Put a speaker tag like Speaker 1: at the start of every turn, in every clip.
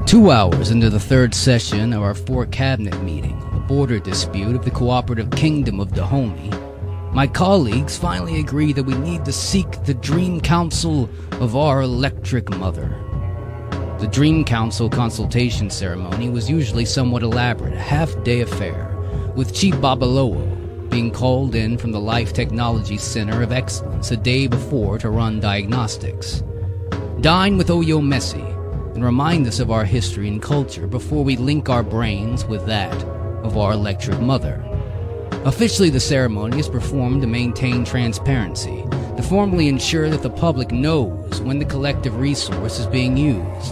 Speaker 1: 2 hours into the third session of our four-cabinet meeting, the border dispute of the cooperative kingdom of Dahomey, my colleagues finally agree that we need to seek the Dream Council of our Electric Mother. The Dream Council consultation ceremony was usually somewhat elaborate, a half-day affair, with Chief Babalowo being called in from the Life Technology Center of Excellence a day before to run diagnostics. Dine with Oyo Messi and remind us of our history and culture before we link our brains with that of our Electric Mother. Officially, the ceremony is performed to maintain transparency, to formally ensure that the public knows when the collective resource is being used.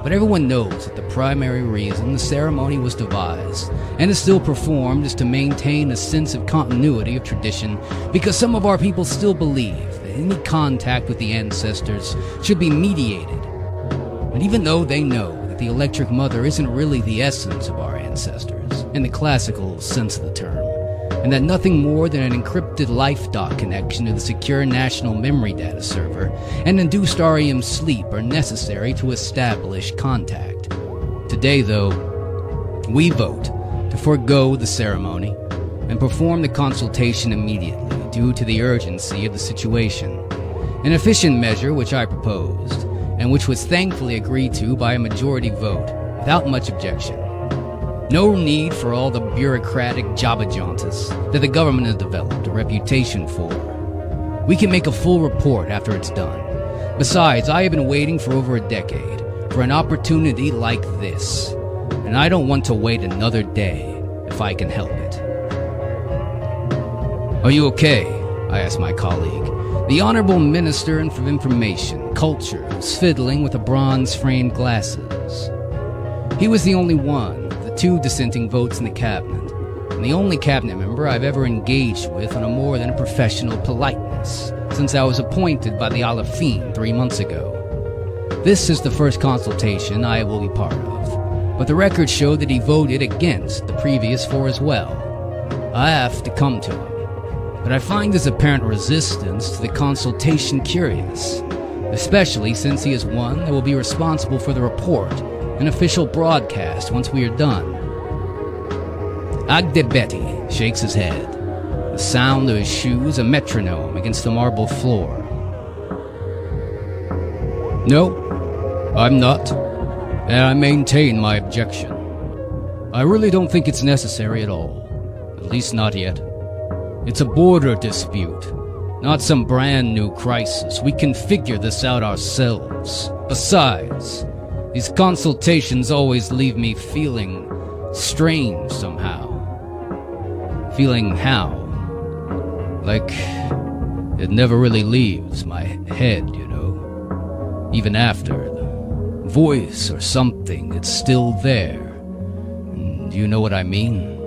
Speaker 1: But everyone knows that the primary reason the ceremony was devised and is still performed is to maintain a sense of continuity of tradition, because some of our people still believe that any contact with the ancestors should be mediated. And even though they know that the Electric Mother isn't really the essence of our ancestors, in the classical sense of the term, and that nothing more than an encrypted LifeDoc connection to the secure national memory data server and induced REM sleep are necessary to establish contact. Today, though, we vote to forego the ceremony and perform the consultation immediately due to the urgency of the situation. An efficient measure which I proposed, and which was thankfully agreed to by a majority vote without much objection. No need for all the bureaucratic jabba-jauntas that the government has developed a reputation for. We can make a full report after it's done. Besides, I have been waiting for over a decade for an opportunity like this, and I don't want to wait another day if I can help it. Are you okay? I asked my colleague, the Honorable Minister of Information, Culture, who's fiddling with the bronze-framed glasses. He was the only one, 2 dissenting votes in the cabinet, and the only cabinet member I've ever engaged with on a more than a professional politeness since I was appointed by the Alafin 3 months ago. This is the first consultation I will be part of, but the records show that he voted against the previous 4 as well. I have to come to him, but I find his apparent resistance to the consultation curious, especially since he is one that will be responsible for the report, an official broadcast once we are done. Agdebeti shakes his head, the sound of his shoes a metronome against the marble floor. No, I'm not, and I maintain my objection. I really don't think it's necessary at all, at least not yet. It's a border dispute, not some brand new crisis. We can figure this out ourselves. Besides, these consultations always leave me feeling strange somehow. Feeling how? Like it never really leaves my head, you know. Even after the voice or something, it's still there. And do you know what I mean?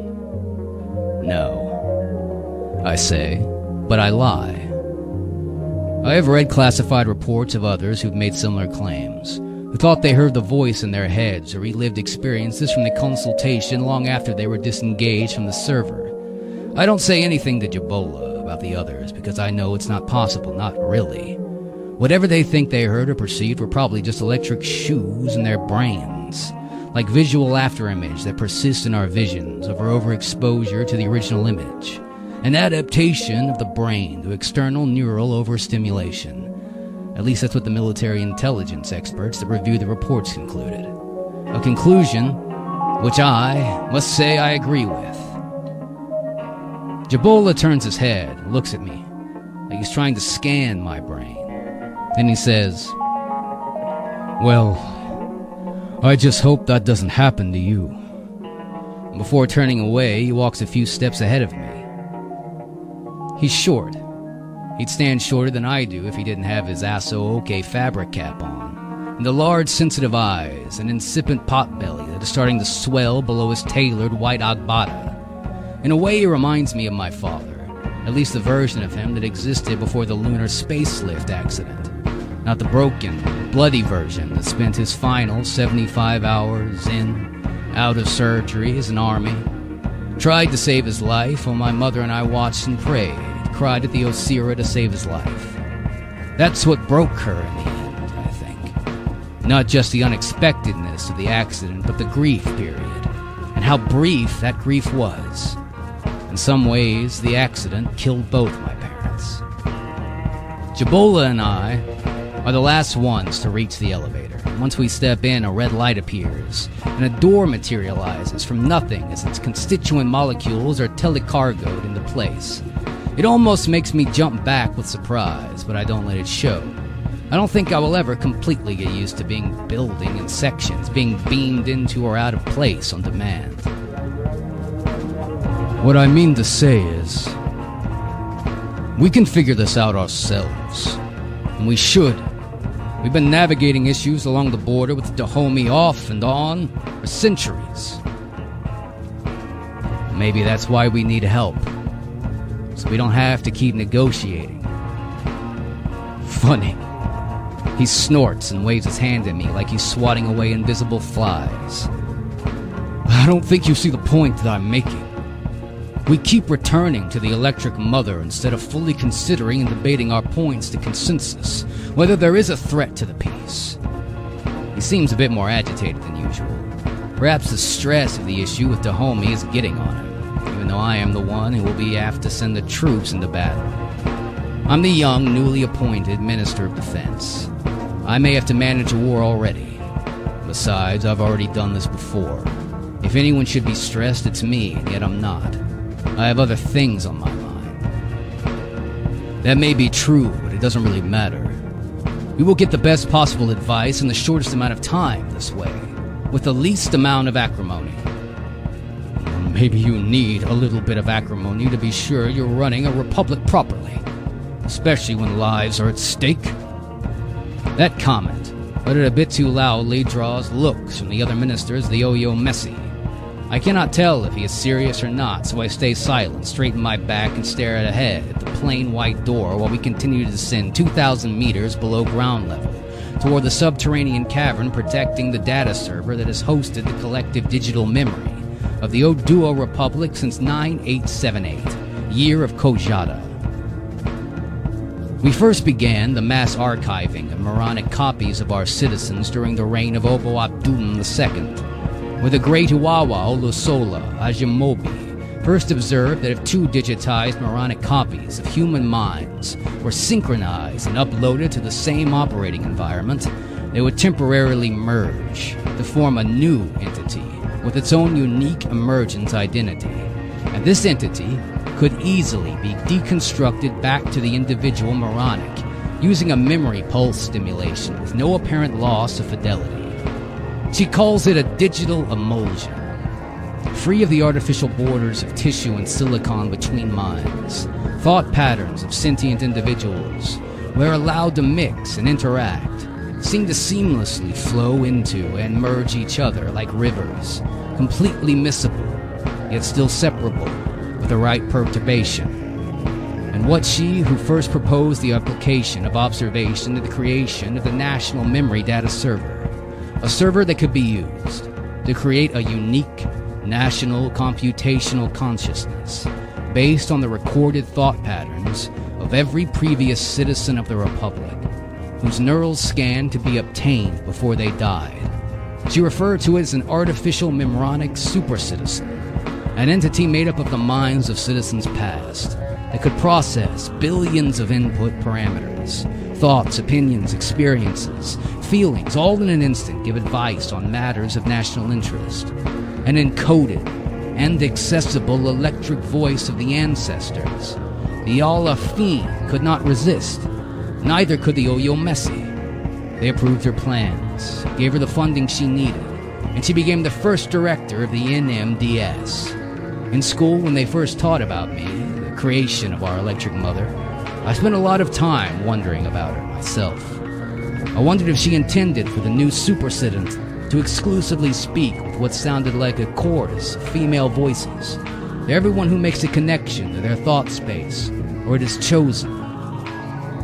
Speaker 1: No, I say, but I lie. I have read classified reports of others who've made similar claims, who thought they heard the voice in their heads or relived experiences from the consultation long after they were disengaged from the server. I don't say anything to Jabola about the others because I know it's not possible, not really. Whatever they think they heard or perceived were probably just electric shoes in their brains, like visual afterimage that persists in our visions over overexposure to the original image, an adaptation of the brain to external neural overstimulation. At least that's what the military intelligence experts that reviewed the reports concluded. A conclusion which I must say I agree with. Jabola turns his head and looks at me like he's trying to scan my brain. Then he says, "Well, I just hope that doesn't happen to you." And before turning away, he walks a few steps ahead of me. He's short. He'd stand shorter than I do if he didn't have his Aso-Oke fabric cap on, and the large sensitive eyes, and incipient potbelly that is starting to swell below his tailored white agbada. In a way, he reminds me of my father, at least the version of him that existed before the lunar spacelift accident, not the broken, bloody version that spent his final 75 hours in, out of surgery as an army, tried to save his life while my mother and I watched and prayed, cried at the Osira to save his life. That's what broke her in the end, I think. Not just the unexpectedness of the accident, but the grief period, and how brief that grief was. In some ways, the accident killed both my parents. Jabola and I are the last ones to reach the elevator. Once we step in, a red light appears, and a door materializes from nothing as its constituent molecules are telecargoed into place. It almost makes me jump back with surprise, but I don't let it show. I don't think I will ever completely get used to being building in sections, being beamed into or out of place on demand. What I mean to say is, we can figure this out ourselves, and we should. We've been navigating issues along the border with Dahomey off and on for centuries. Maybe that's why we need help, so we don't have to keep negotiating. Funny. He snorts and waves his hand at me like he's swatting away invisible flies. I don't think you see the point that I'm making. We keep returning to the electric mother instead of fully considering and debating our points to consensus, whether there is a threat to the peace. He seems a bit more agitated than usual. Perhaps the stress of the issue with Dahomey is getting on him, even though I am the one who will be asked to send the troops into battle. I'm the young, newly appointed Minister of Defense. I may have to manage a war already. Besides, I've already done this before. If anyone should be stressed, it's me, and yet I'm not. I have other things on my mind. That may be true, but it doesn't really matter. We will get the best possible advice in the shortest amount of time this way, with the least amount of acrimony. Maybe you need a little bit of acrimony to be sure you're running a republic properly, especially when lives are at stake. That comment, uttered a bit too loudly, draws looks from the other ministers, the yo-yo messy. I cannot tell if he is serious or not, so I stay silent, straighten my back, and stare ahead at the plain white door while we continue to descend 2,000 meters below ground level, toward the subterranean cavern protecting the data server that has hosted the collective digital memory of the Oduo Republic since 9878, year of Kojata. We first began the mass archiving of moronic copies of our citizens during the reign of Obo Abdun II, where the great Uwawa Olusola Ajimobi first observed that if two digitized moronic copies of human minds were synchronized and uploaded to the same operating environment, they would temporarily merge to form a new entity with its own unique emergent identity. And this entity could easily be deconstructed back to the individual moronic using a memory pulse stimulation with no apparent loss of fidelity. She calls it a digital emulsion, free of the artificial borders of tissue and silicon between minds. Thought patterns of sentient individuals, where allowed to mix and interact, seem to seamlessly flow into and merge each other like rivers, completely missable, yet still separable with the right perturbation. And what she who first proposed the application of observation to the creation of the National Memory Data Server, a server that could be used to create a unique national computational consciousness based on the recorded thought patterns of every previous citizen of the Republic, whose neural scan to be obtained before they died. She referred to it as an artificial memronic super-citizen, an entity made up of the minds of citizens past that could process billions of input parameters, thoughts, opinions, experiences, feelings, all in an instant give advice on matters of national interest. An encoded and accessible electric voice of the ancestors. The Alafin could not resist, neither could the Oyo Messi. They approved her plans, gave her the funding she needed, and she became the first director of the NMDS. In school, when they first taught about me, the creation of our electric mother, I spent a lot of time wondering about her myself. I wondered if she intended for the new super-citizen to exclusively speak with what sounded like a chorus of female voices, to everyone who makes a connection to their thought space, or it is chosen.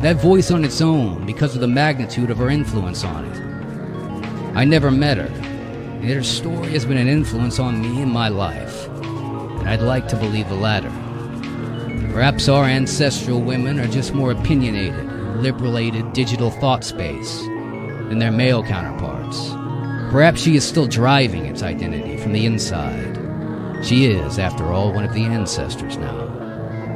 Speaker 1: That voice on its own because of the magnitude of her influence on it. I never met her, yet her story has been an influence on me in my life, and I'd like to believe the latter. Perhaps our ancestral women are just more opinionated, liberated digital thought space, than their male counterparts. Perhaps she is still driving its identity from the inside. She is, after all, one of the ancestors now.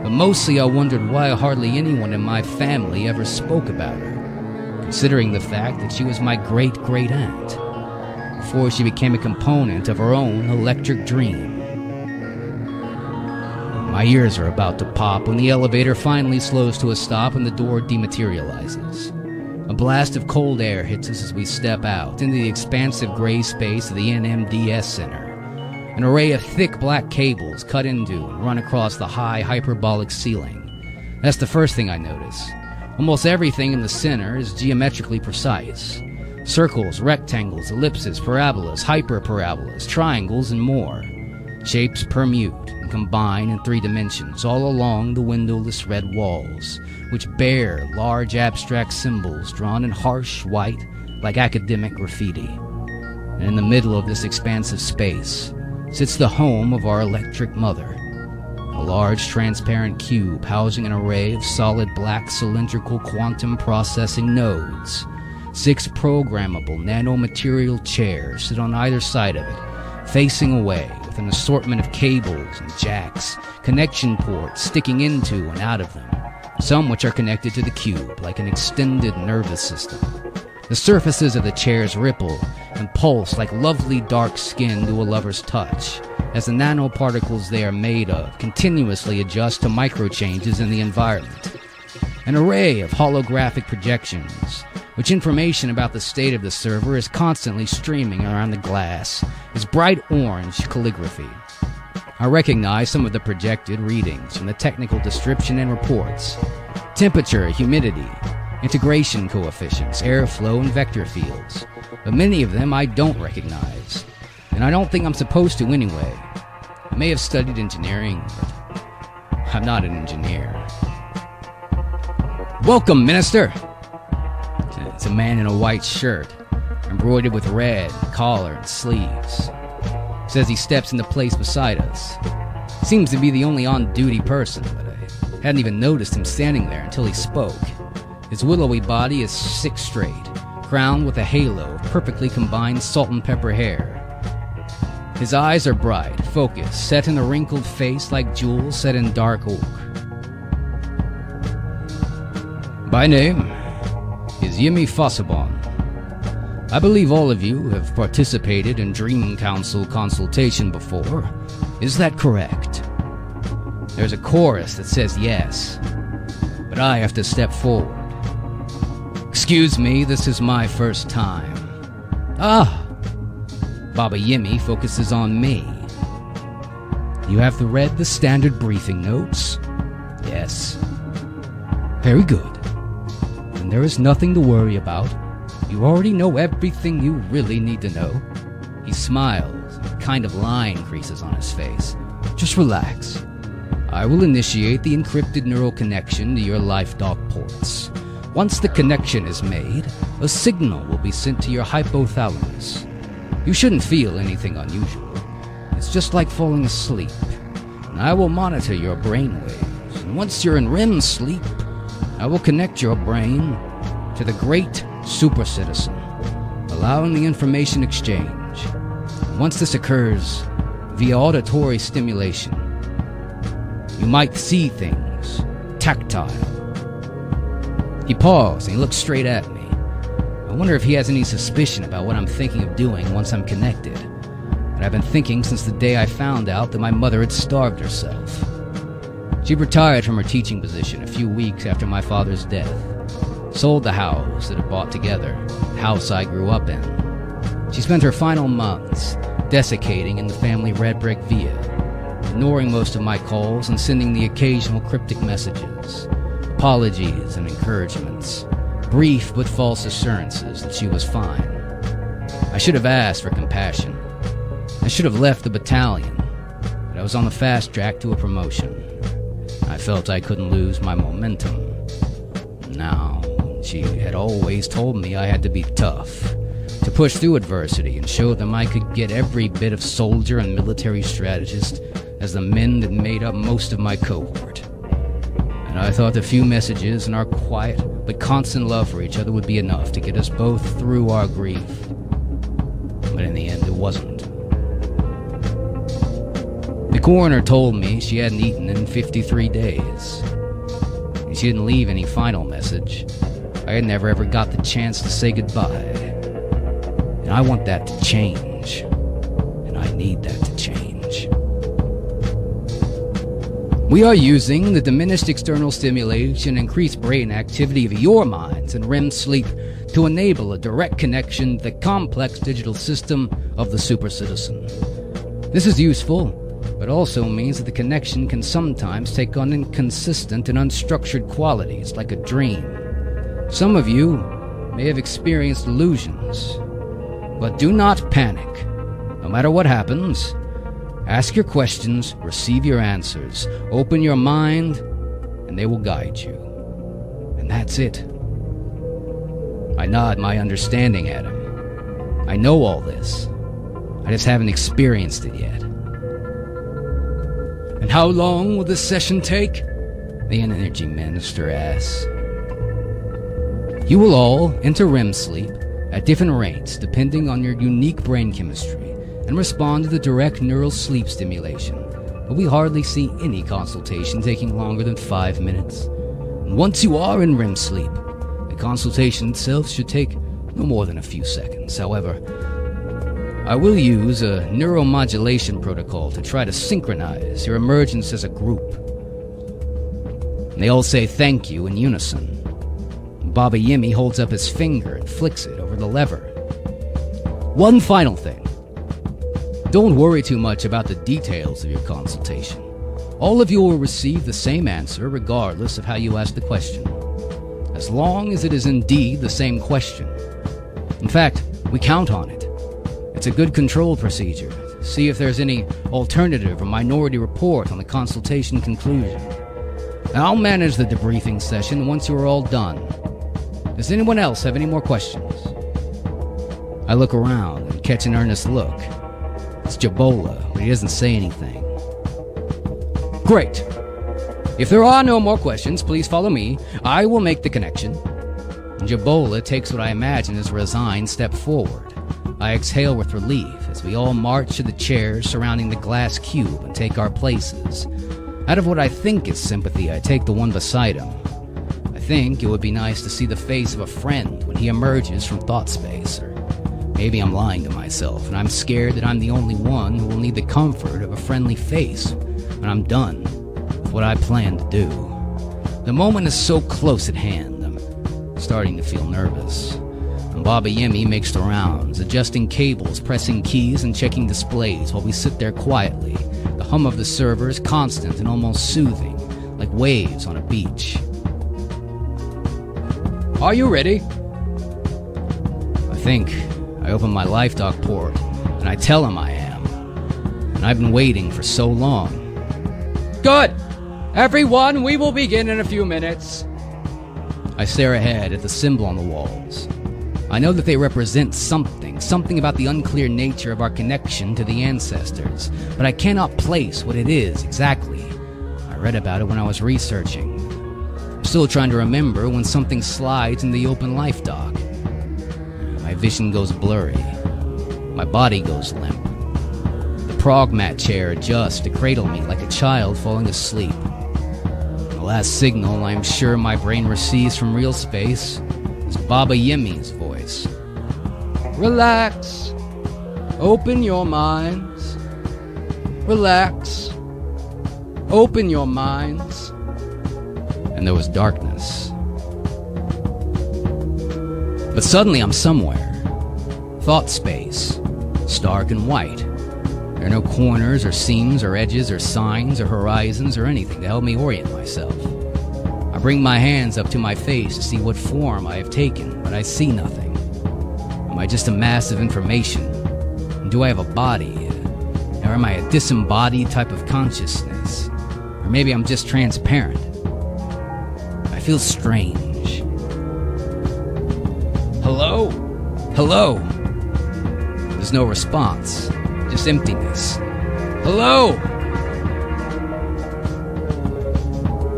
Speaker 1: But mostly I wondered why hardly anyone in my family ever spoke about her, considering the fact that she was my great-great-aunt, before she became a component of her own electric dream. My ears are about to pop when the elevator finally slows to a stop and the door dematerializes. A blast of cold air hits us as we step out into the expansive gray space of the NMDS Center. An array of thick black cables cut into and run across the high hyperbolic ceiling. That's the first thing I notice. Almost everything in the center is geometrically precise. Circles, rectangles, ellipses, parabolas, hyperparabolas, triangles, and more. Shapes permute and combine in 3 dimensions all along the windowless red walls, which bear large abstract symbols drawn in harsh white like academic graffiti. And in the middle of this expansive space sits the home of our electric mother, a large transparent cube housing an array of solid black cylindrical quantum processing nodes. 6 programmable nanomaterial chairs sit on either side of it, facing away, with an assortment of cables and jacks, connection ports sticking into and out of them, some which are connected to the cube like an extended nervous system. The surfaces of the chairs ripple and pulse like lovely dark skin to a lover's touch, as the nanoparticles they are made of continuously adjust to microchanges in the environment. An array of holographic projections, which information about the state of the server is constantly streaming around the glass, is bright orange calligraphy. I recognize some of the projected readings from the technical description and reports: temperature, humidity, integration coefficients, airflow, and vector fields. But many of them I don't recognize, and I don't think I'm supposed to anyway. I may have studied engineering, but I'm not an engineer. Welcome, Minister! It's a man in a white shirt, embroidered with red collar and sleeves. Says he steps into place beside us. Seems to be the only on-duty person, but I hadn't even noticed him standing there until he spoke. His willowy body is 6 straight, crowned with a halo of perfectly combined salt and pepper hair. His eyes are bright, focused, set in a wrinkled face like jewels set in dark oak. By name is Yemi Fossabon. I believe all of you have participated in Dream Council consultation before. Is that correct? There's a chorus that says yes, but I have to step forward. Excuse me, this is my first time. Ah! Baba Yemi focuses on me. You have read the standard briefing notes? Yes. Very good. Then there is nothing to worry about. You already know everything you really need to know. He smiles, a kind of line creases on his face. Just relax. I will initiate the encrypted neural connection to your life-dock ports. Once the connection is made, a signal will be sent to your hypothalamus. You shouldn't feel anything unusual. It's just like falling asleep. And I will monitor your brainwaves. And once you're in REM sleep, I will connect your brain to the great super citizen, allowing the information exchange. Once this occurs via auditory stimulation, you might see things, tactile. He paused and he looked straight at me. I wonder if he has any suspicion about what I'm thinking of doing once I'm connected. But I've been thinking since the day I found out that my mother had starved herself. She retired from her teaching position a few weeks after my father's death. Sold the house that had bought together, the house I grew up in. She spent her final months desiccating in the family red brick villa, ignoring most of my calls and sending the occasional cryptic messages, apologies and encouragements, brief but false assurances that she was fine. I should have asked for compassion. I should have left the battalion, but I was on the fast track to a promotion. I felt I couldn't lose my momentum. Now, she had always told me I had to be tough, to push through adversity and show them I could get every bit of soldier and military strategist as the men that made up most of my cohort. and I thought the few messages and our quiet but constant love for each other would be enough to get us both through our grief. But in the end, it wasn't. The coroner told me she hadn't eaten in 53 days. And she didn't leave any final message. I had never ever got the chance to say goodbye. And I want that to change. And I need that to change. We are using the diminished external stimulation and increased brain activity of your minds in REM sleep to enable a direct connection to the complex digital system of the super citizen. This is useful, but also means that the connection can sometimes take on inconsistent and unstructured qualities like a dream. Some of you may have experienced illusions, but do not panic. No matter what happens, ask your questions, receive your answers, open your mind, and they will guide you. And that's it. I nod my understanding at him. I know all this. I just haven't experienced it yet. And how long will this session take? The energy minister asks. You will all enter REM sleep at different rates depending on your unique brain chemistry and respond to the direct neural sleep stimulation, but we hardly see any consultation taking longer than 5 minutes. And once you are in REM sleep, the consultation itself should take no more than a few seconds. However, I will use a neuromodulation protocol to try to synchronize your emergence as a group. And they all say thank you in unison. Baba Yemi holds up his finger and flicks it over the lever. One final thing. Don't worry too much about the details of your consultation. All of you will receive the same answer regardless of how you ask the question, as long as it is indeed the same question. In fact, we count on it. It's a good control procedure. See if there's any alternative or minority report on the consultation conclusion. Now, I'll manage the debriefing session once you are all done. Does anyone else have any more questions? I look around and catch an earnest look. It's Jabola, but he doesn't say anything. Great. If there are no more questions, please follow me. I will make the connection. And Jabola takes what I imagine is a resigned step forward. I exhale with relief as we all march to the chairs surrounding the glass cube and take our places. Out of what I think is sympathy, I take the one beside him. I think it would be nice to see the face of a friend when he emerges from thought space, or maybe I'm lying to myself and I'm scared that I'm the only one who will need the comfort of a friendly face when I'm done with what I plan to do. The moment is so close at hand, I'm starting to feel nervous. And Baba Yemi makes the rounds, adjusting cables, pressing keys, and checking displays while we sit there quietly. The hum of the server is constant and almost soothing, like waves on a beach. Are you ready? I think I open my LifeDoc port, and I tell him I am. And I've been waiting for so long. Good! Everyone, we will begin in a few minutes. I stare ahead at the symbol on the walls. I know that they represent something about the unclear nature of our connection to the ancestors, but I cannot place what it is exactly. I read about it when I was researching. I'm still trying to remember when something slides in the open LifeDoc. My vision goes blurry. My body goes limp. The prog mat chair adjusts to cradle me like a child falling asleep. The last signal I'm sure my brain receives from real space is Baba Yemi's voice. Relax. Open your minds. Relax. Open your minds. And there was darkness. But suddenly I'm somewhere. Thought space. Stark and white. There are no corners or seams or edges or signs or horizons or anything to help me orient myself. I bring my hands up to my face to see what form I have taken, but I see nothing. Am I just a mass of information? And do I have a body? Or am I a disembodied type of consciousness? Or maybe I'm just transparent. I feel strange. Hello? Hello? There's no response. Just emptiness. Hello?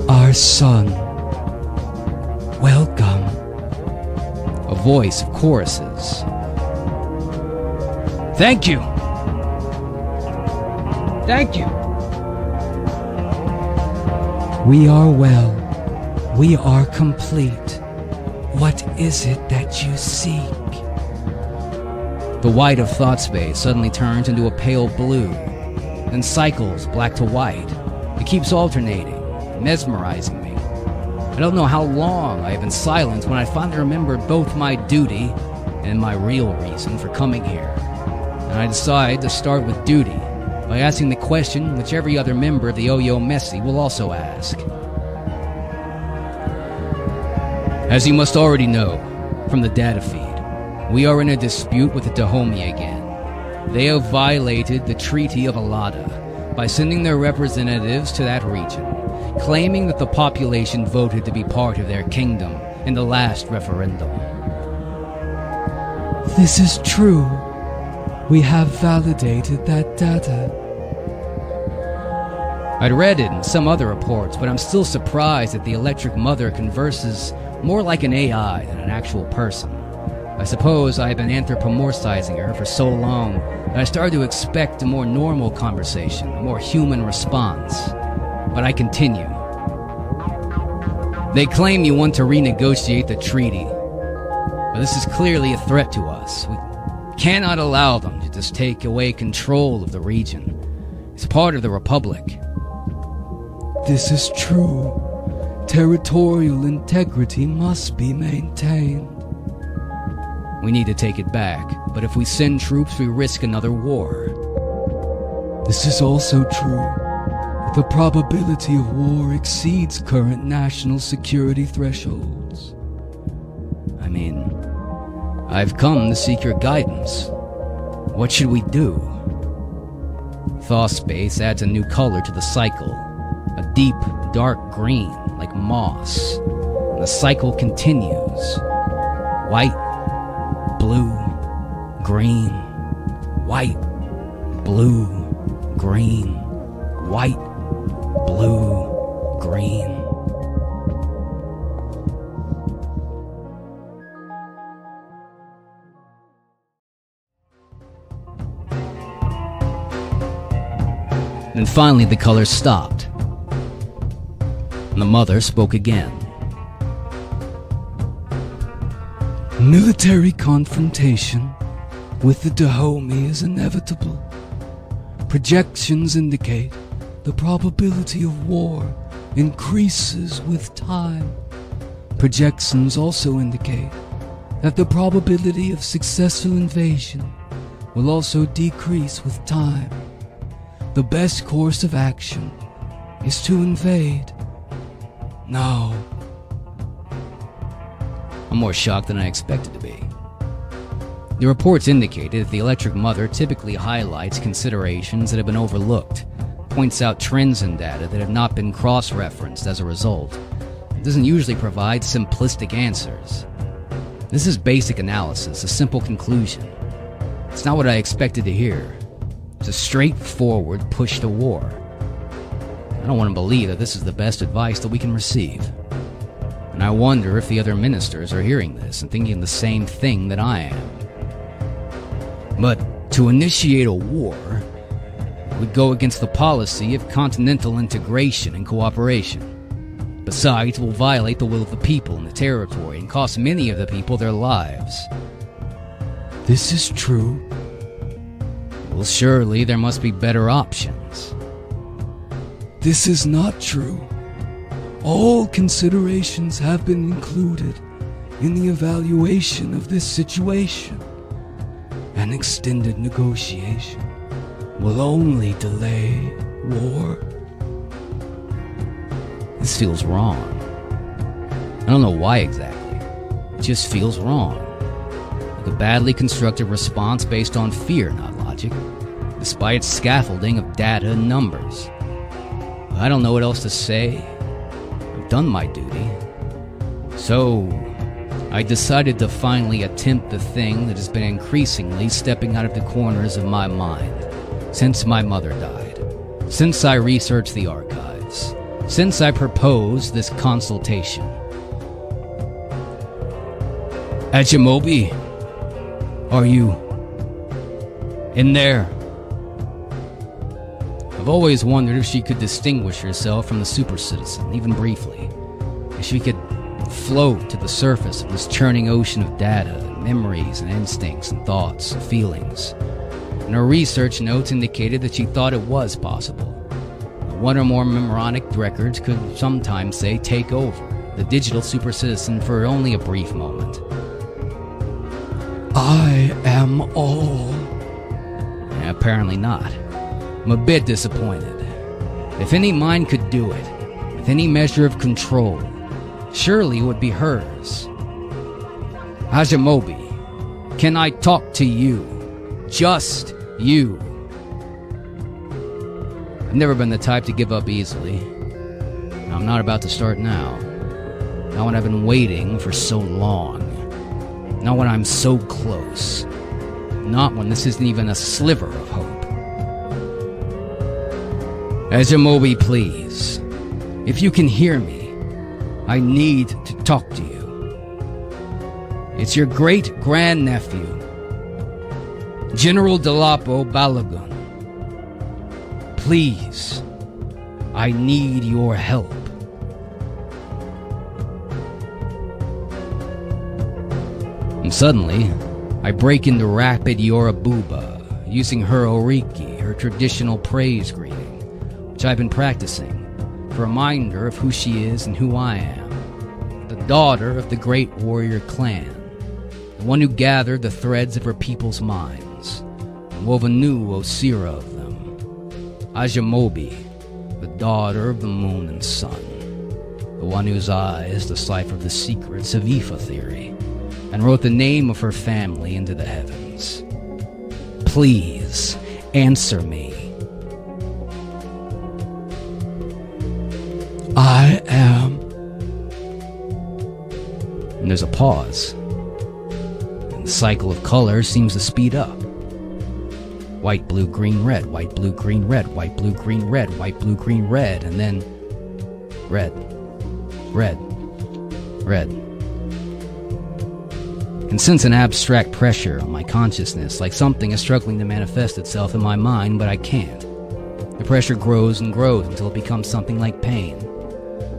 Speaker 2: Are
Speaker 1: Our son. Welcome. A voice of choruses. Thank you. Thank you. We are well. We are complete. What is it that you seek? The white of thought space suddenly turns into a pale blue, then cycles black to white. It keeps alternating, mesmerizing me. I don't know how long I have been silent when I finally remembered both my duty and my real reason for coming here. And I decide to start with duty by asking the question which every other member of the Yo-Yo Messy will also ask. As you must already know from the data feed, we are in a dispute with the Dahomey again. They have violated the Treaty of Alada by sending their representatives to that region, claiming that the population voted to be part of their kingdom in the last referendum. This is true. We have validated that data. I'd read it in some other reports, but I'm still surprised that the Electric Mother converses more like an AI than an actual person. I suppose I have been anthropomorphizing her for so long that I started to expect a more normal conversation, a more human response. But I continue. They claim you want to renegotiate the treaty, but this is clearly a threat to us. We cannot allow them to just take away control of the region. It's part of the Republic. This is true. Territorial integrity must be maintained. We need to take it back, but if we send troops, we risk another war. This is also true. The probability of war exceeds current national security thresholds. I mean, I've come to seek your guidance. What should we do? Thaw space adds a new color to the cycle. A deep, dark green, like moss. And the cycle continues. White, blue, green, white, blue, green, white, blue, green. And finally the colors stopped. And the mother spoke again. Military confrontation with the Dahomey is inevitable. Projections indicate the probability of war increases with time. Projections also indicate that the probability of successful invasion will also decrease with time. The best course of action is to invade. No. I'm more shocked than I expected to be. The reports indicated that the Electric Mother typically highlights considerations that have been overlooked, points out trends in data that have not been cross-referenced as a result. It doesn't usually provide simplistic answers. This is basic analysis, a simple conclusion. It's not what I expected to hear. It's a straightforward push to war. I don't want to believe that this is the best advice that we can receive. And I wonder if the other ministers are hearing this and thinking the same thing that I am. But to initiate a war would go against the policy of continental integration and cooperation. Besides, it will violate the will of the people in the territory and cost many of the people their lives. This is true. Well, surely there must be better options. This is not true. All considerations have been included in the evaluation of this situation. An extended negotiation will only delay war. This feels wrong. I don't know why exactly. It just feels wrong. Like a badly constructed response based on fear, not logic, despite its scaffolding of data and numbers. I don't know what else to say. I've done my duty. So, I decided to finally attempt the thing that has been increasingly stepping out of the corners of my mind since my mother died, since I researched the archives, since I proposed this consultation. Ajimobi, are you in there? I've always wondered if she could distinguish herself from the super citizen, even briefly. If she could float to the surface of this churning ocean of data, memories and instincts and thoughts and feelings. And her research notes indicated that she thought it was possible. One or more memoronic records could sometimes, say, take over the digital super citizen for only a brief moment. I am all. Apparently not. I'm a bit disappointed. If any mind could do it, with any measure of control, surely it would be hers. Ajimobi, can I talk to you? Just you. I've never been the type to give up easily. I'm not about to start now. Not when I've been waiting for so long. Not when I'm so close. Not when this isn't even a sliver of hope. Ajimobi, please. If you can hear me, I need to talk to you. It's your great-grandnephew, General Delapo Balagun. Please, I need your help. And suddenly, I break into rapid Yoruba, using her oriki, her traditional praise greeting, which I've been practicing, for a reminder of who she is and who I am. The daughter of the great warrior clan, the one who gathered the threads of her people's minds, and wove a new Osira of them. Ajimobi, the daughter of the moon and sun, the one whose eyes deciphered the secrets of Ifa theory, and wrote the name of her family into the heavens. Please, answer me. I am. And there's a pause. And the cycle of color seems to speed up. White, blue, green, red, white, blue, green, red, white, blue, green, red, white, blue, green, red, and then red, red, red. I can sense an abstract pressure on my consciousness, like something is struggling to manifest itself in my mind, but I can't. The pressure grows and grows until it becomes something like pain.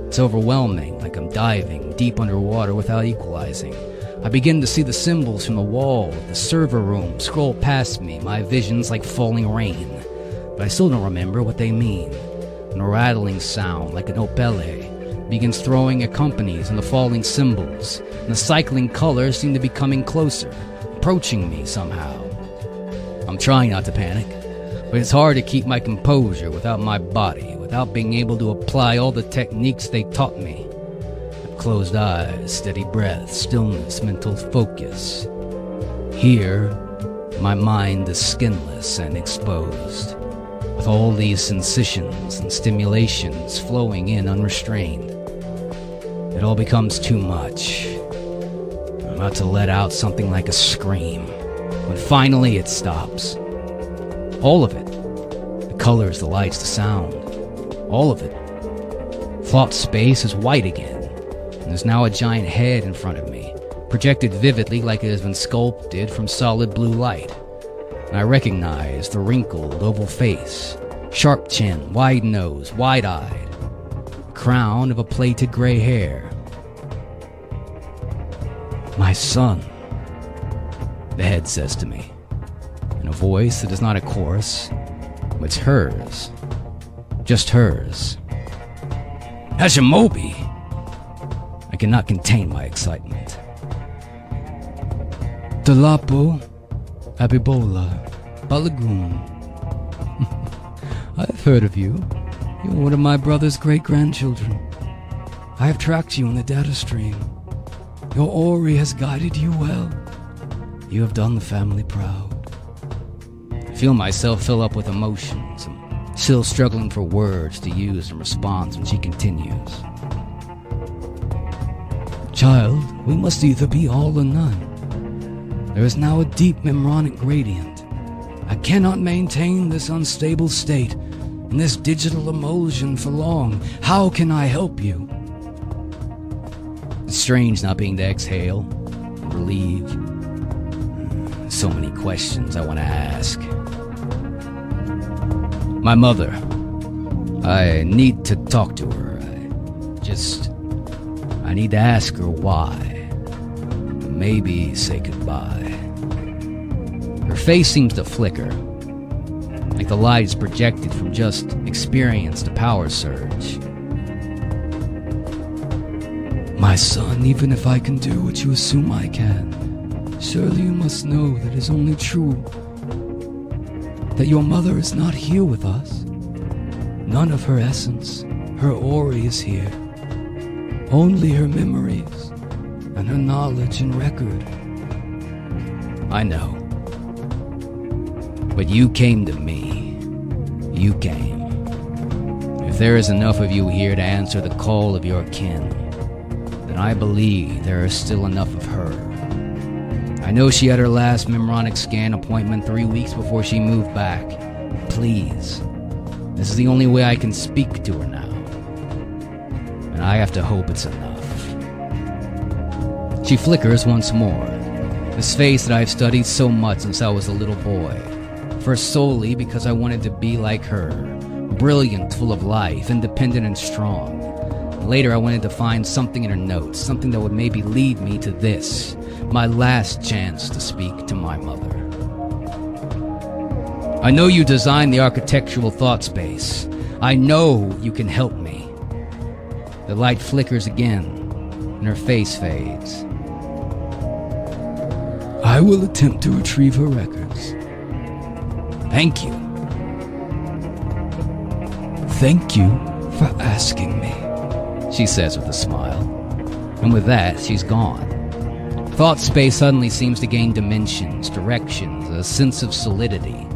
Speaker 1: It's overwhelming, like I'm diving deep underwater without equalizing. I begin to see the symbols from the wall of the server room scroll past me, my visions like falling rain. But I still don't remember what they mean. And a rattling sound, like an opele, begins throwing accompanies on the falling symbols, and the cycling colors seem to be coming closer, approaching me somehow. I'm trying not to panic, but it's hard to keep my composure without my body, without being able to apply all the techniques they taught me. Closed eyes, steady breath, stillness, mental focus. Here, my mind is skinless and exposed, with all these sensations and stimulations flowing in unrestrained. It all becomes too much. I'm about to let out something like a scream, when finally it stops. All of it. The colors, the lights, the sound. All of it. Thought space is white again. There's now a giant head in front of me, projected vividly like it has been sculpted from solid blue light. And I recognize the wrinkled, oval face, sharp chin, wide nose, wide-eyed, crown of a plaited gray hair. My son, the head says to me, in a voice that is not a chorus, but it's hers, just hers. Ajimobi! I cannot contain my excitement. Delapo Abibola Balagoon. I've heard of you. You're one of my brother's great-grandchildren. I have tracked you in the data stream. Your Ori has guided you well. You have done the family proud. I feel myself fill up with emotions. I'm still struggling for words to use in response when she continues. Child, we must either be all or none. There is now a deep membronic gradient. I cannot maintain this unstable state in this digital emulsion for long. How can I help you? It's strange not being to exhale, relieve. So many questions I want to ask. My mother. I need to talk to her. I need to ask her why. Maybe say goodbye. Her face seems to flicker, like the light is projected from just experienced a power surge. My son, even if I can do what you assume I can, surely you must know that it is only true that your mother is not here with us. None of her essence, her aura is here. Only her memories and her knowledge and record. I know. But you came to me. You came. If there is enough of you here to answer the call of your kin, then I believe there is still enough of her. I know she had her last memoronic scan appointment 3 weeks before she moved back. Please, this is the only way I can speak to her now. And I have to hope it's enough. She flickers once more. This face that I've studied so much since I was a little boy. First solely because I wanted to be like her. Brilliant, full of life, independent and strong. Later I wanted to find something in her notes, something that would maybe lead me to this, my last chance to speak to my mother. I know you designed the architectural thought space. I know you can help me. The light flickers again, and her face fades. I will attempt to retrieve her records. Thank you. Thank you for asking me, she says with a smile. And with that, she's gone. Thought space suddenly seems to gain dimensions, directions, a sense of solidity.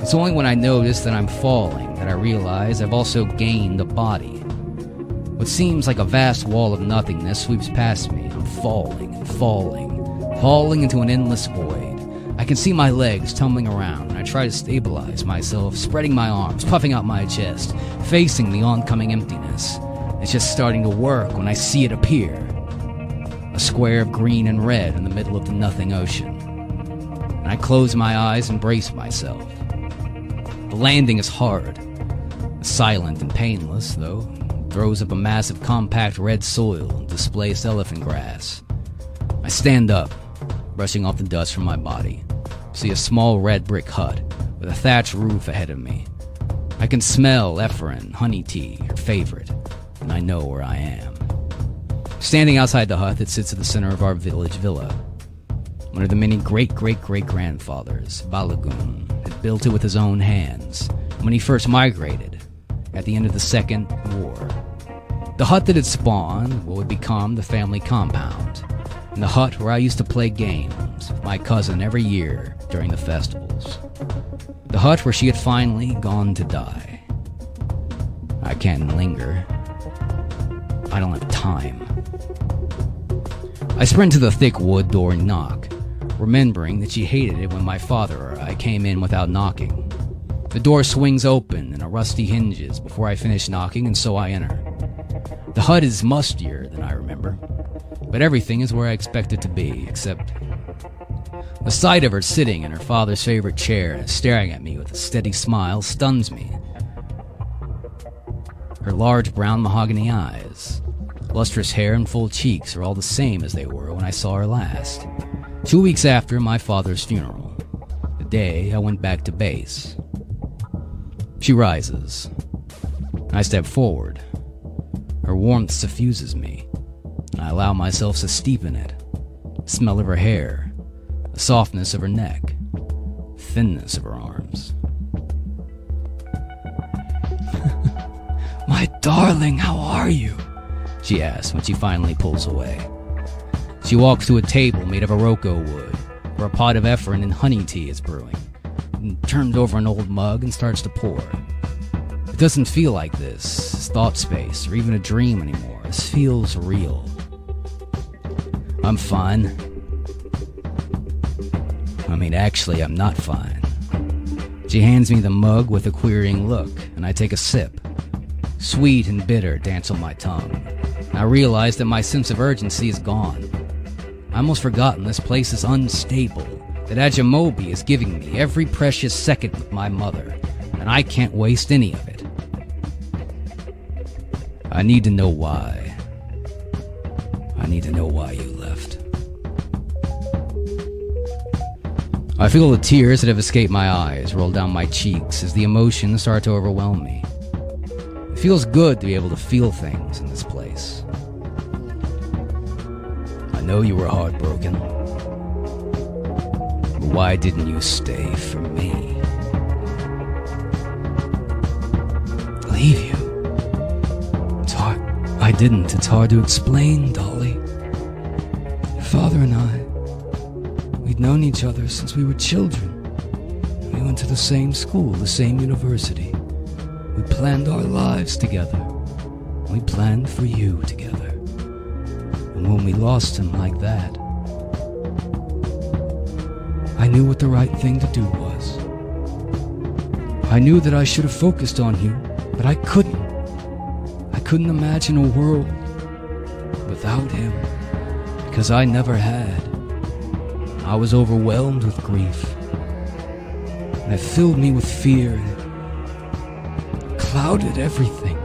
Speaker 1: It's only when I notice that I'm falling that I realize I've also gained a body. What seems like a vast wall of nothingness sweeps past me. I'm falling and falling into an endless void. I can see my legs tumbling around, and I try to stabilize myself, spreading my arms, puffing out my chest, facing the oncoming emptiness. It's just starting to work when I see it appear. A square of green and red in the middle of the nothing ocean. And I close my eyes and brace myself. The landing is hard. Silent and painless, though. Throws up a mass of compact red soil and displaced elephant grass. I stand up, brushing off the dust from my body. See a small red brick hut with a thatched roof ahead of me. I can smell efferin, honey tea, her favorite, and I know where I am. Standing outside the hut that sits at the center of our village villa. One of the many great-great-great-grandfathers, Balagoon, had built it with his own hands when he first migrated at the end of the Second War. The hut that had spawned what would become the family compound, and the hut where I used to play games with my cousin every year during the festivals. The hut where she had finally gone to die. I can't linger. I don't have time. I sprint to the thick wood door and knock, remembering that she hated it when my father or I came in without knocking. The door swings open and a rusty hinges before I finish knocking, and so I enter. The hut is mustier than I remember, but everything is where I expect it to be, except the sight of her sitting in her father's favorite chair and staring at me with a steady smile stuns me. Her large brown mahogany eyes, lustrous hair and full cheeks are all the same as they were when I saw her last. 2 weeks after my father's funeral, the day I went back to base. She rises. I step forward. Her warmth suffuses me, and I allow myself to steep in it. The smell of her hair, the softness of her neck, thinness of her arms. My darling, how are you? She asks when she finally pulls away. She walks to a table made of Iroko wood, where a pot of efferin and honey tea is brewing, and turns over an old mug and starts to pour. It doesn't feel like this thought space or even a dream anymore. This feels real. I'm fine. Actually, I'm not fine. She hands me the mug with a querying look, and I take a sip. Sweet and bitter dance on my tongue. I realize that my sense of urgency is gone. I almost forgotten this place is unstable, that Ajimobi is giving me every precious second with my mother, and I can't waste any of it. I need to know why. I need to know why you left. I feel the tears that have escaped my eyes roll down my cheeks as the emotions start to overwhelm me. It feels good to be able to feel things in this place. I know you were heartbroken, but why didn't you stay for me? Leave you? It's hard. I didn't. It's hard to explain, Dolly. Your father and I, we'd known each other since we were children. We went to the same school, the same university. We planned our lives together. We planned for you together. And when we lost him like that, I knew what the right thing to do was. I knew that I should have focused on you, but I couldn't. I couldn't imagine a world without him, because I never had. I was overwhelmed with grief, and it filled me with fear, and it clouded everything.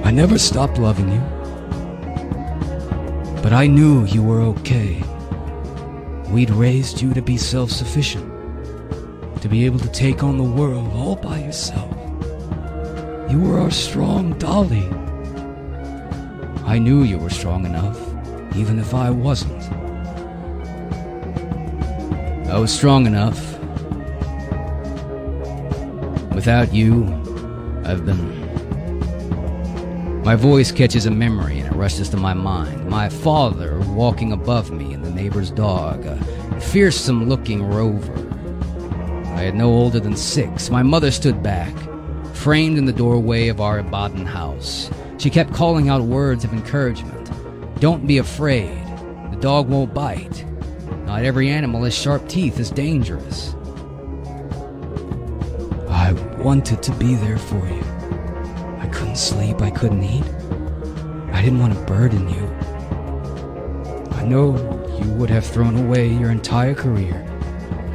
Speaker 1: I never stopped loving you, but I knew you were okay. We'd raised you to be self-sufficient, to be able to take on the world all by yourself. You were our strong Dolly. I knew you were strong enough, even if I wasn't. I was strong enough. Without you, I've been... My voice catches a memory and it rushes to my mind. My father walking above me and the neighbor's dog, a fearsome-looking rover. I had no older than 6. My mother stood back, framed in the doorway of our Ibadan house. She kept calling out words of encouragement. Don't be afraid. The dog won't bite. Not every animal has sharp teeth is dangerous. I wanted to be there for you. I couldn't sleep, I couldn't eat. I didn't want to burden you. I know you would have thrown away your entire career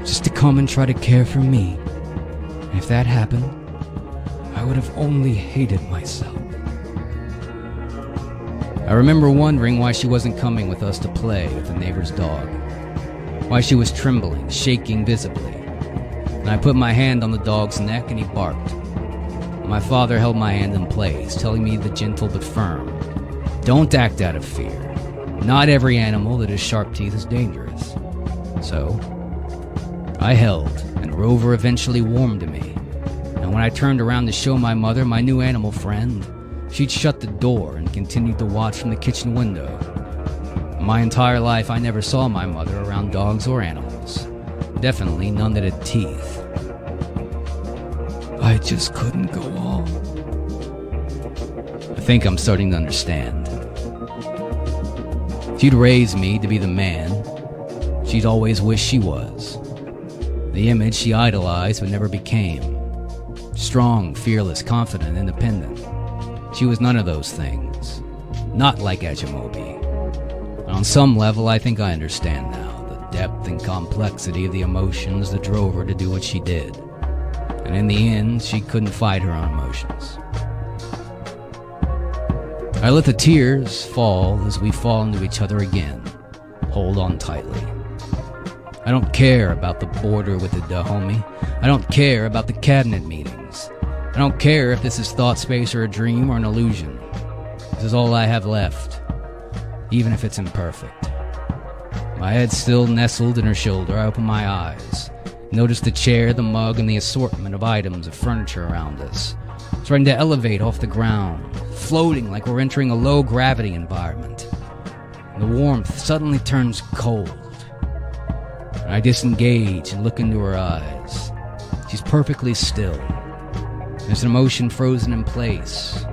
Speaker 1: just to come and try to care for me. And if that happened, I would have only hated myself. I remember wondering why she wasn't coming with us to play with the neighbor's dog. Why she was trembling, shaking visibly. And I put my hand on the dog's neck and he barked. My father held my hand in place, telling me the gentle but firm, don't act out of fear. Not every animal that has sharp teeth is dangerous. So, I held, and Rover eventually warmed to me. And when I turned around to show my mother my new animal friend, she'd shut the door and continued to watch from the kitchen window. My entire life, I never saw my mother around dogs or animals. Definitely none that had teeth. I just couldn't go on. I think I'm starting to understand. She'd raised me to be the man she'd always wished she was. The image she idolized but never became. Strong, fearless, confident, independent. She was none of those things. Not like Ajimobi. On some level, I think I understand now the depth and complexity of the emotions that drove her to do what she did. And in the end, she couldn't fight her own emotions. I let the tears fall as we fall into each other again. Hold on tightly. I don't care about the border with the Dahomey. I don't care about the cabinet meetings. I don't care if this is thought space or a dream or an illusion. This is all I have left, even if it's imperfect. My head still nestled in her shoulder, I open my eyes. Notice the chair, the mug, and the assortment of items of furniture around us. Starting to elevate off the ground, floating like we're entering a low-gravity environment. The warmth suddenly turns cold. I disengage and look into her eyes. She's perfectly still. There's an emotion frozen in place,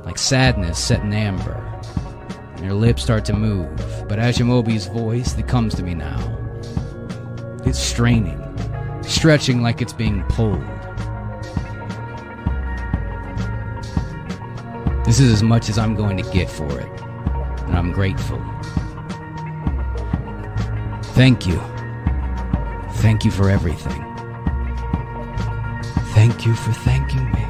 Speaker 1: like sadness set in amber. And her lips start to move, but Ajimobi's voice that comes to me now. It's straining, stretching like it's being pulled. This is as much as I'm going to get for it, and I'm grateful. Thank you. Thank you for everything. Thank you for thanking me.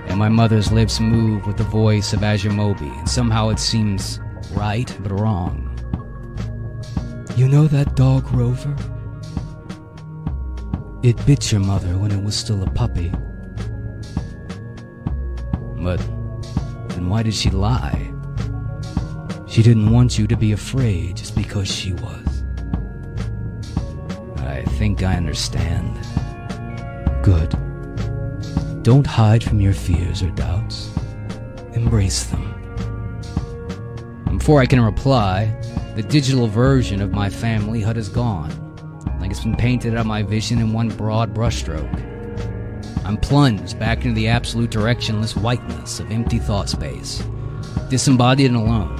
Speaker 1: And my mother's lips move with the voice of Ajamobi, and somehow it seems right, but wrong. You know that dog, Rover? It bit your mother when it was still a puppy. But then why did she lie? She didn't want you to be afraid just because she was. I think I understand. Good. Don't hide from your fears or doubts. Embrace them. Before I can reply, the digital version of my family hut is gone, like it's been painted out of my vision in one broad brushstroke. I'm plunged back into the absolute directionless whiteness of empty thought space, disembodied and alone.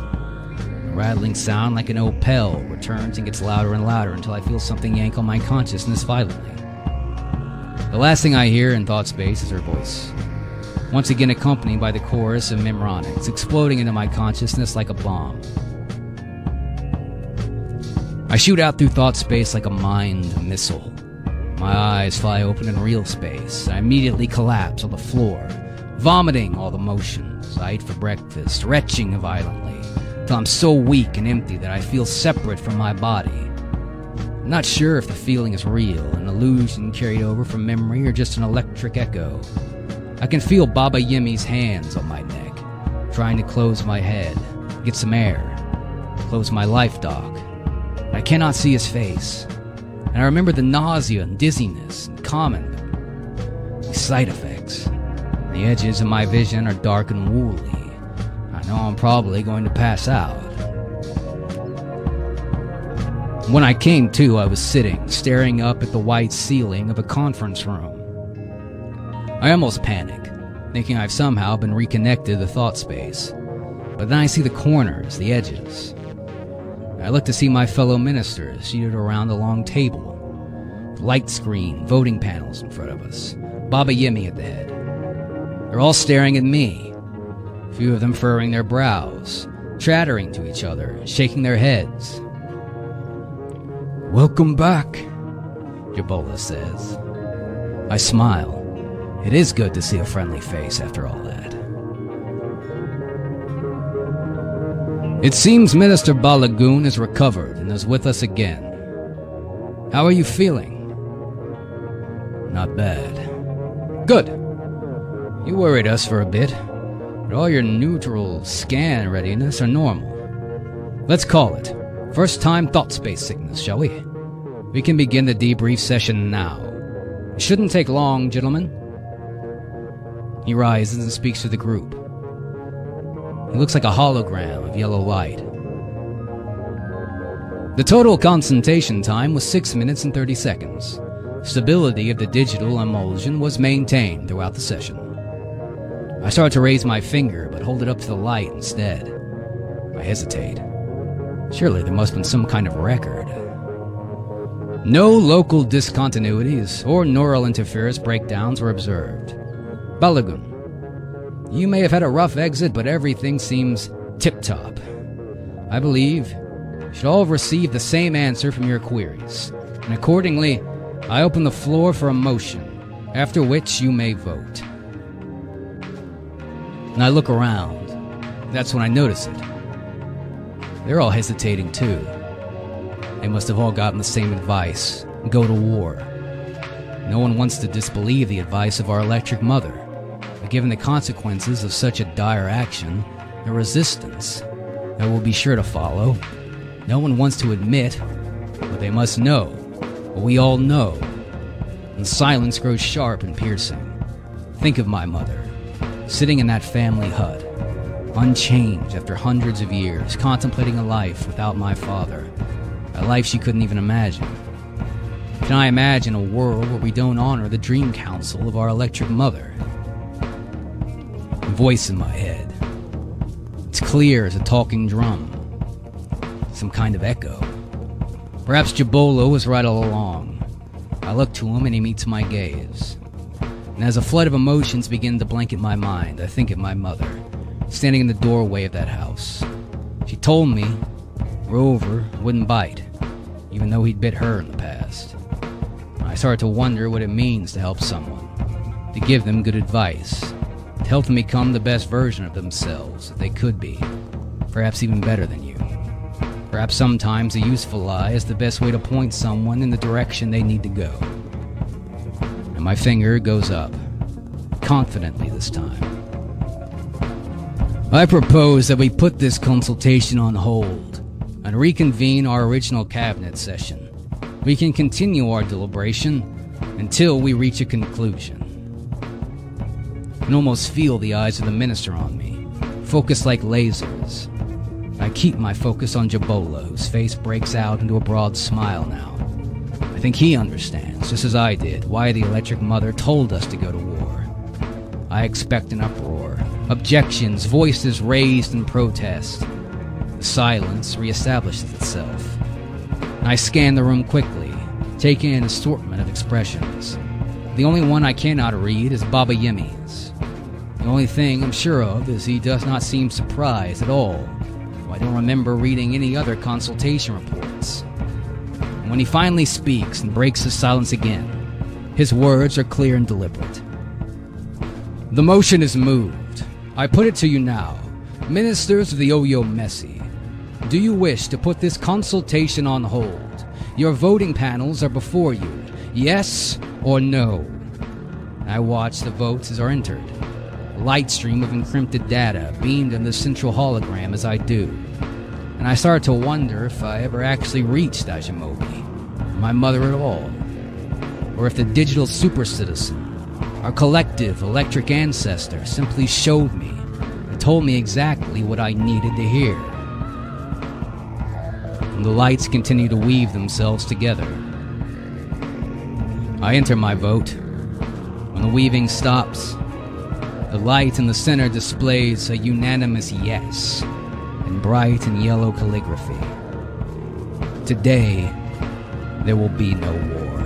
Speaker 1: A rattling sound like an Opel returns and gets louder and louder until I feel something yank on my consciousness violently. The last thing I hear in thought space is her voice, once again accompanied by the chorus of Memronics, exploding into my consciousness like a bomb. I shoot out through thought space like a mind missile. My eyes fly open in real space. I immediately collapse on the floor, vomiting all the motions I ate for breakfast, retching violently, till I'm so weak and empty that I feel separate from my body. I'm not sure if the feeling is real, an illusion carried over from memory, or just an electric echo. I can feel Baba Yemi's hands on my neck, trying to close my head, get some air, close my life dock. I cannot see his face, and I remember the nausea and dizziness and common side effects. The edges of my vision are dark and woolly. I know I'm probably going to pass out. When I came to, I was sitting, staring up at the white ceiling of a conference room. I almost panic, thinking I've somehow been reconnected to thought space. But then I see the corners, the edges. I look to see my fellow ministers seated around a long table. Light screen, voting panels in front of us. Baba Yemi at the head. They're all staring at me. A few of them furrowing their brows, chattering to each other, shaking their heads. Welcome back, Jabola says. I smile. It is good to see a friendly face after all that. It seems Minister Balagoon has recovered and is with us again. How are you feeling? Not bad. Good. You worried us for a bit, but all your neutral scan readiness are normal. Let's call it first time thought space sickness, shall we? We can begin the debrief session now. It shouldn't take long, gentlemen. He rises and speaks to the group. He looks like a hologram of yellow light. The total concentration time was 6 minutes and 30 seconds. Stability of the digital emulsion was maintained throughout the session. I start to raise my finger, but hold it up to the light instead. I hesitate. Surely there must have been some kind of record. No local discontinuities or neural interference breakdowns were observed. Balagoon, you may have had a rough exit, but everything seems tip-top. I believe you should all receive the same answer from your queries, and accordingly, I open the floor for a motion, after which you may vote. And I look around. That's when I notice it. They're all hesitating too. They must have all gotten the same advice. Go to war. No one wants to disbelieve the advice of our electric mother. But given the consequences of such a dire action, the resistance that will be sure to follow, no one wants to admit what they must know, what we all know. And silence grows sharp and piercing. Think of my mother, sitting in that family hut, unchanged after hundreds of years, contemplating a life without my father, a life she couldn't even imagine. Can I imagine a world where we don't honor the dream counsel of our electric mother? A voice in my head. It's clear as a talking drum. Some kind of echo. Perhaps Jabolo was right all along. I look to him and he meets my gaze. And as a flood of emotions begin to blanket my mind, I think of my mother, standing in the doorway of that house. She told me Rover wouldn't bite, even though he'd bit her in the past. I started to wonder what it means to help someone, to give them good advice, to help them become the best version of themselves that they could be, perhaps even better than you. Perhaps sometimes a useful lie is the best way to point someone in the direction they need to go. And my finger goes up, confidently this time. I propose that we put this consultation on hold and reconvene our original cabinet session. We can continue our deliberation until we reach a conclusion. I can almost feel the eyes of the minister on me, focused like lasers. I keep my focus on Jabolo, whose face breaks out into a broad smile now. I think he understands, just as I did, why the Electric Mother told us to go to war. I expect an uproar, objections, voices raised in protest. The silence reestablishes itself. I scan the room quickly, taking an assortment of expressions. The only one I cannot read is Baba Yemi's. The only thing I'm sure of is he does not seem surprised at all. I don't remember reading any other consultation reports. And when he finally speaks and breaks the silence again, his words are clear and deliberate. The motion is moved. I put it to you now, ministers of the Oyo Messi. Do you wish to put this consultation on hold? Your voting panels are before you. Yes or no? I watch the votes as are entered. A light stream of encrypted data beamed in the central hologram as I do. And I start to wonder if I ever actually reached Ajimobi, my mother at all. Or if the digital super citizen, our collective electric ancestor, simply showed me and told me exactly what I needed to hear. And the lights continue to weave themselves together. I enter my vote. When the weaving stops, the light in the center displays a unanimous yes in bright and yellow calligraphy. Today, there will be no war.